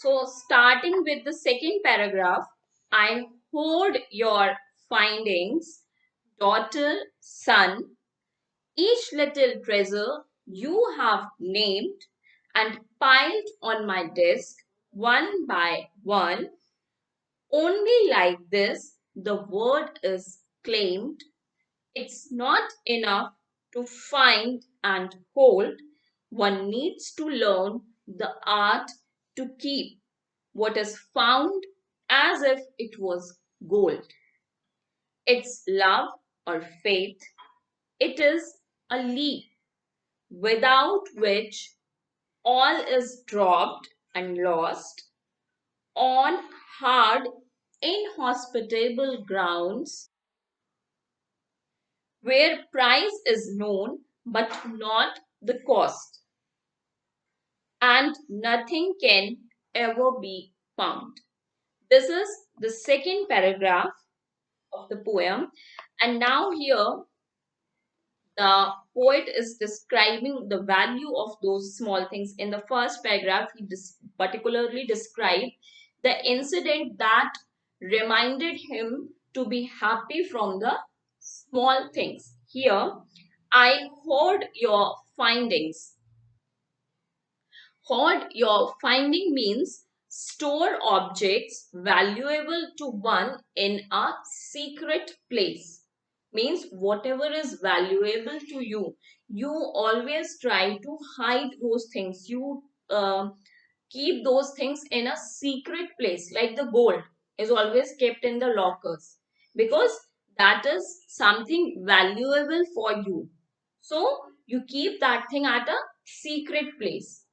So starting with the second paragraph, I hoard your findings, daughter, son, each little treasure you have named and piled on my desk one by one. Only like this, the word is claimed. It's not enough to find and hold. One needs to learn the art to keep what is found as if it was gold. It's love or faith. It is a leap without which all is dropped and lost on hard, inhospitable grounds where price is known but not the cost, and nothing can ever be found. This is the second paragraph of the poem, and now here the poet is describing the value of those small things. In the first paragraph, he particularly described the incident that reminded him to be happy from the small things. Here, I hoard your findings. Hoard your finding means store objects valuable to one in a secret place. Means whatever is valuable to you, you always try to hide those things. You keep those things in a secret place, like the gold is always kept in the lockers because that is something valuable for you. So you keep that thing at a secret place.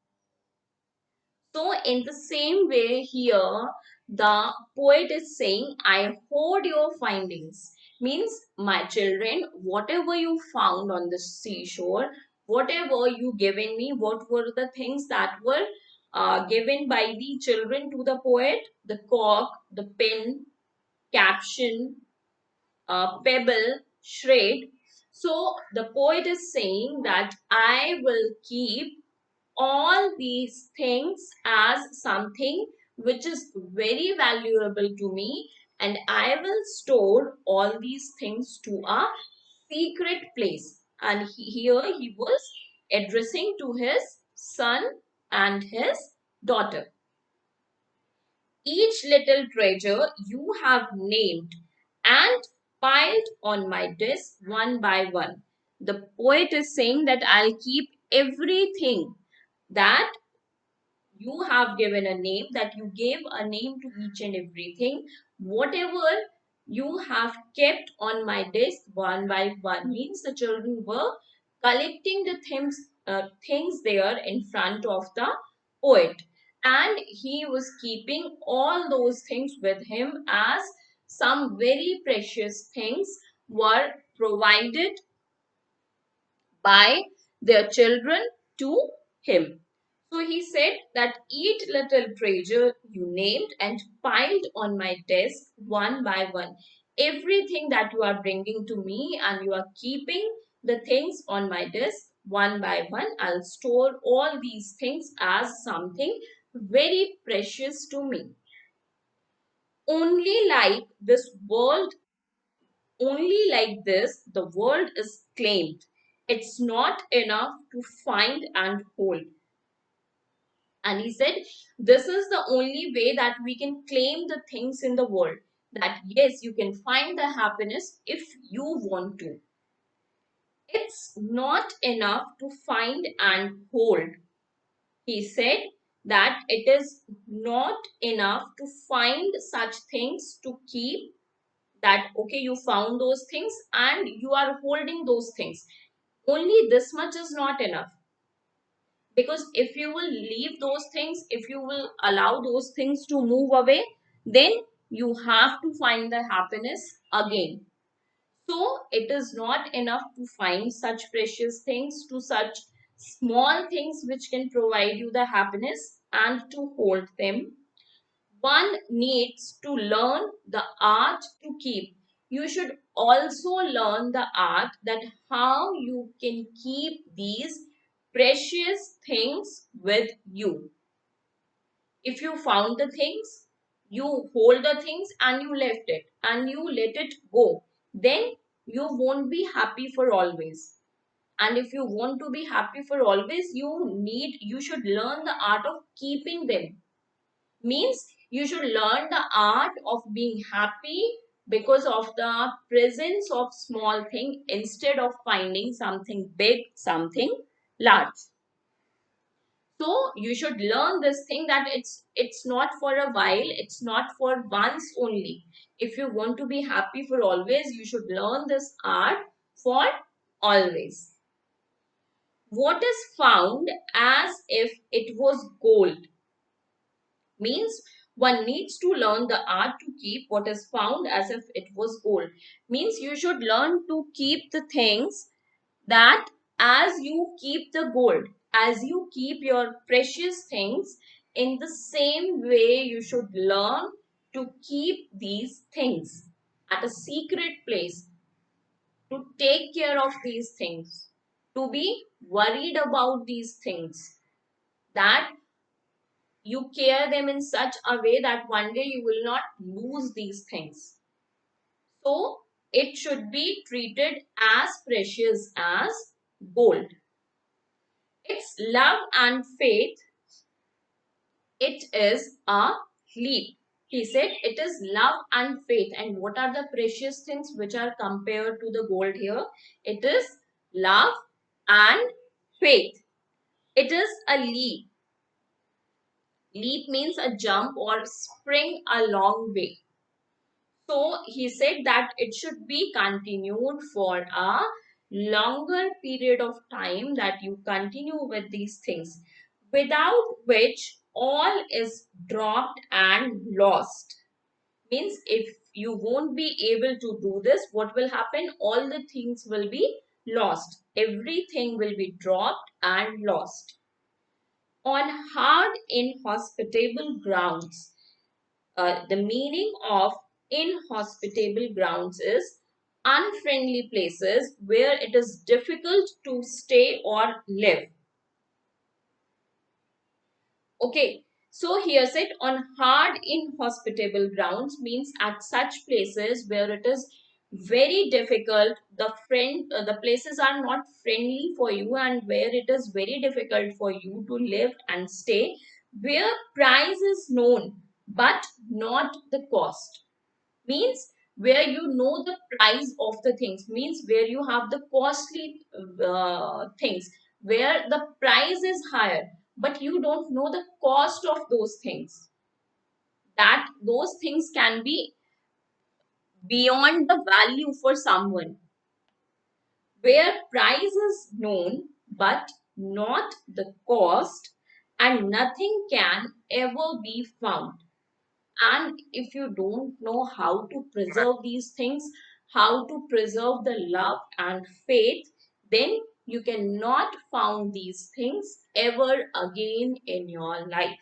So, in the same way, here the poet is saying, I hoard your findings. Means, my children, whatever you found on the seashore, whatever you given me, what were the things that were given by the children to the poet? The cork, the pen, caption, pebble, shred. So, the poet is saying that I will keep all these things as something which is very valuable to me, and I will store all these things to a secret place. And here he was addressing to his son and his daughter. Each little treasure you have named and piled on my desk one by one. The poet is saying that I'll keep everything that you have given a name, that you gave a name to each and everything, whatever you have kept on my desk one by one. Means the children were collecting the things there in front of the poet, and he was keeping all those things with him as some very precious things were provided by their children to him. So he said that each little treasure you named and piled on my desk one by one. Everything that you are bringing to me, and you are keeping the things on my desk one by one. I'll store all these things as something very precious to me. Only like this world Only like this, the world is claimed. It's not enough to find and hold. And he said, this is the only way that we can claim the things in the world. That yes, you can find the happiness if you want to. It's not enough to find and hold. He said that it is not enough to find such things to keep, that okay, you found those things and you are holding those things. Only this much is not enough, because if you will leave those things, if you will allow those things to move away, then you have to find the happiness again. So it is not enough to find such precious things, to such small things which can provide you the happiness, and to hold them. One needs to learn the art to keep. You should also learn the art that how you can keep these precious things with you. If you found the things, you hold the things and you left it and you let it go, then you won't be happy for always. And if you want to be happy for always, you should learn the art of keeping them. Means you should learn the art of being happy because of the presence of small thing instead of finding something big, something large. So you should learn this thing that it's not for a while, it's not for once only. If you want to be happy for always, you should learn this art for always. What is found as if it was gold? Means one needs to learn the art to keep what is found as if it was gold. Means you should learn to keep the things that as you keep the gold, as you keep your precious things, in the same way you should learn to keep these things at a secret place, to take care of these things, to be worried about these things, that you care them in such a way that one day you will not lose these things. So it should be treated as precious as gold. It's love and faith. It is a leap. He said it is love and faith. And what are the precious things which are compared to the gold here? It is love and faith. It is a leap. Leap means a jump or spring a long way. So he said that it should be continued for a longer period of time, that you continue with these things, without which all is dropped and lost. Means if you won't be able to do this, what will happen? All the things will be lost. Everything will be dropped and lost. On hard, inhospitable grounds. The meaning of inhospitable grounds is unfriendly places where it is difficult to stay or live. Okay, so here said on hard, inhospitable grounds means at such places where it is very difficult, the places are not friendly for you and where it is very difficult for you to live and stay, where price is known but not the cost. Means where you know the price of the things, means where you have the costly things, where the price is higher but you don't know the cost of those things, that those things can be beyond the value for someone, where price is known but not the cost, and nothing can ever be found. And if you don't know how to preserve these things, how to preserve the love and faith, then you cannot found these things ever again in your life.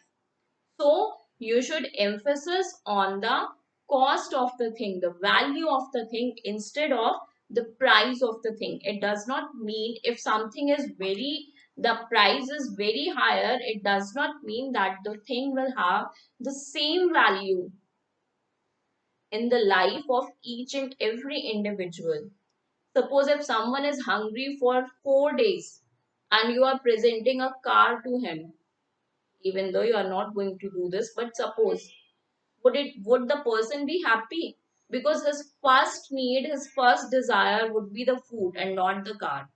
So you should emphasis on the cost of the thing, the value of the thing instead of the price of the thing. It does not mean if something is the price is very higher, it does not mean that the thing will have the same value in the life of each and every individual. Suppose if someone is hungry for 4 days and you are presenting a car to him, even though you are not going to do this, but suppose, would the person be happy? Because his first need, his first desire would be the food and not the car.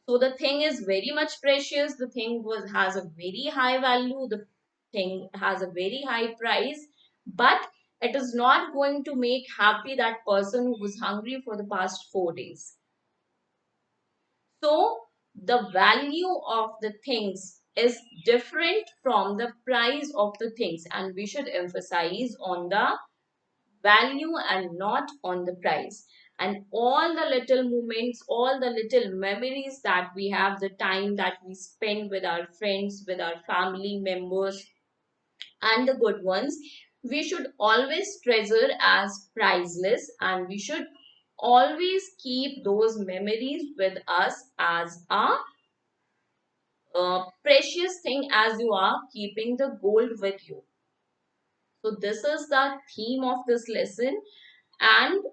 So the thing is very much precious. The thing has a very high value. The thing has a very high price, but it is not going to make happy that person who was hungry for the past 4 days. So the value of the things is different from the price of the things, and we should emphasize on the value and not on the price. And all the little moments, all the little memories that we have, the time that we spend with our friends, with our family members, and the good ones, we should always treasure as priceless, and we should always keep those memories with us as a precious thing as you are keeping the gold with you. So this is the theme of this lesson, and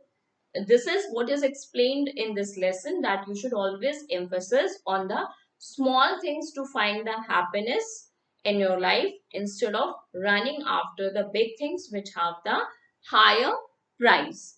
this is what is explained in this lesson, that you should always emphasize on the small things to find the happiness in your life instead of running after the big things which have the higher price.